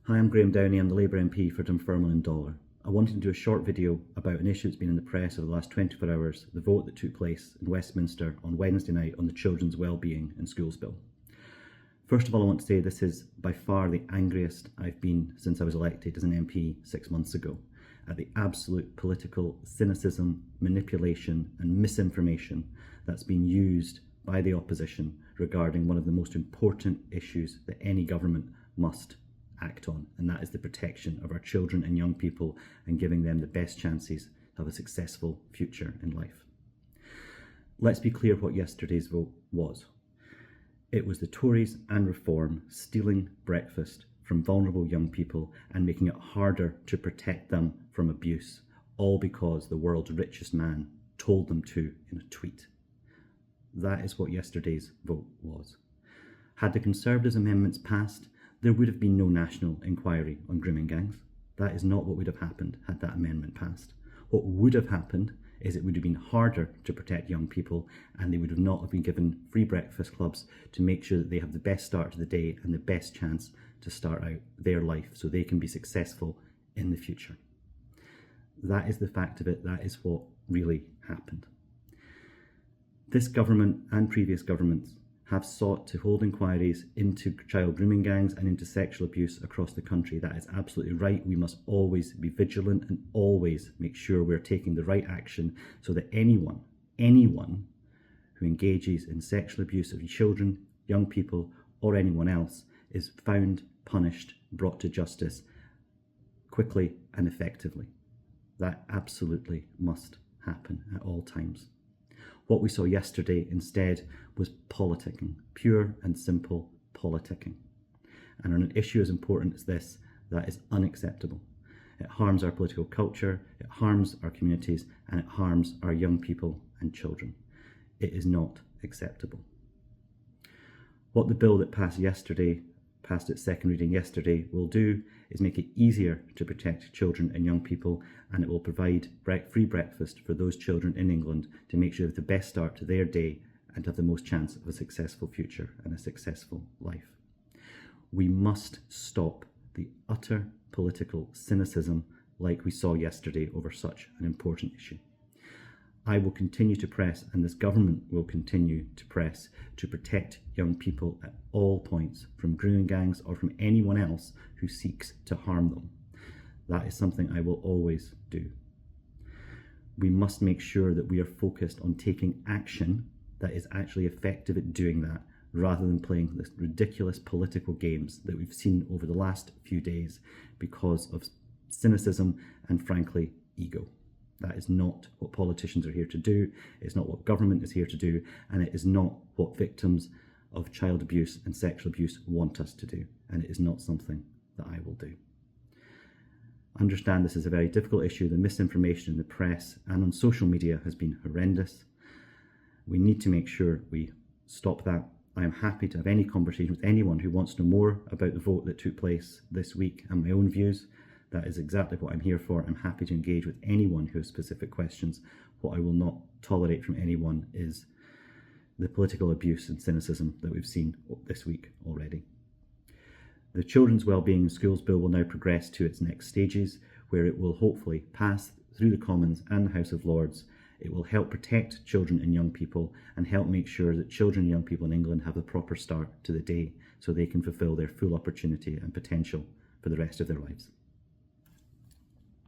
Hi, I'm Graeme Downie. I'm the Labour MP for Dunfermline and Dollar. I wanted to do a short video about an issue that's been in the press over the last 24 hours, the vote that took place in Westminster on Wednesday night on the Children's Wellbeing in Schools Bill. First of all, I want to say this is by far the angriest I've been since I was elected as an MP 6 months ago, at the absolute political cynicism, manipulation and misinformation that's been used by the opposition regarding one of the most important issues that any government must act on, and that is the protection of our children and young people and giving them the best chances of a successful future in life. Let's be clear what yesterday's vote was. It was the Tories and Reform stealing breakfast from vulnerable young people and making it harder to protect them from abuse, all because the world's richest man told them to in a tweet. That is what yesterday's vote was. Had the Conservatives' amendments passed, there would have been no national inquiry on grooming gangs. That is not what would have happened had that amendment passed. What would have happened is it would have been harder to protect young people, and they would have not have been given free breakfast clubs to make sure that they have the best start to the day and the best chance to start out their life so they can be successful in the future. That is the fact of it. That is what really happened. This government and previous governments have sought to hold inquiries into child grooming gangs and into sexual abuse across the country. That is absolutely right. We must always be vigilant and always make sure we're taking the right action so that anyone who engages in sexual abuse of children, young people, or anyone else is found, punished, brought to justice quickly and effectively. That absolutely must happen at all times. What we saw yesterday instead was politicking, pure and simple politicking. And on an issue as important as this, that is unacceptable. It harms our political culture, it harms our communities, and it harms our young people and children. It is not acceptable. What the bill that passed its second reading yesterday, will do is make it easier to protect children and young people, and it will provide free breakfast for those children in England to make sure they have the best start to their day and have the most chance of a successful future and a successful life. We must stop the utter political cynicism like we saw yesterday over such an important issue. I will continue to press, and this government will continue to press, to protect young people at all points from grooming gangs or from anyone else who seeks to harm them. That is something I will always do. We must make sure that we are focused on taking action that is actually effective at doing that, rather than playing this ridiculous political games that we've seen over the last few days because of cynicism and, frankly, ego. That is not what politicians are here to do, it's not what government is here to do, and it is not what victims of child abuse and sexual abuse want us to do, and it is not something that I will do. Understand this is a very difficult issue. The misinformation in the press and on social media has been horrendous. We need to make sure we stop that. I am happy to have any conversation with anyone who wants to know more about the vote that took place this week and my own views. That is exactly what I'm here for. I'm happy to engage with anyone who has specific questions. What I will not tolerate from anyone is the political abuse and cynicism that we've seen this week already. The Children's Wellbeing in Schools Bill will now progress to its next stages, where it will hopefully pass through the Commons and the House of Lords. It will help protect children and young people and help make sure that children and young people in England have a proper start to the day so they can fulfil their full opportunity and potential for the rest of their lives.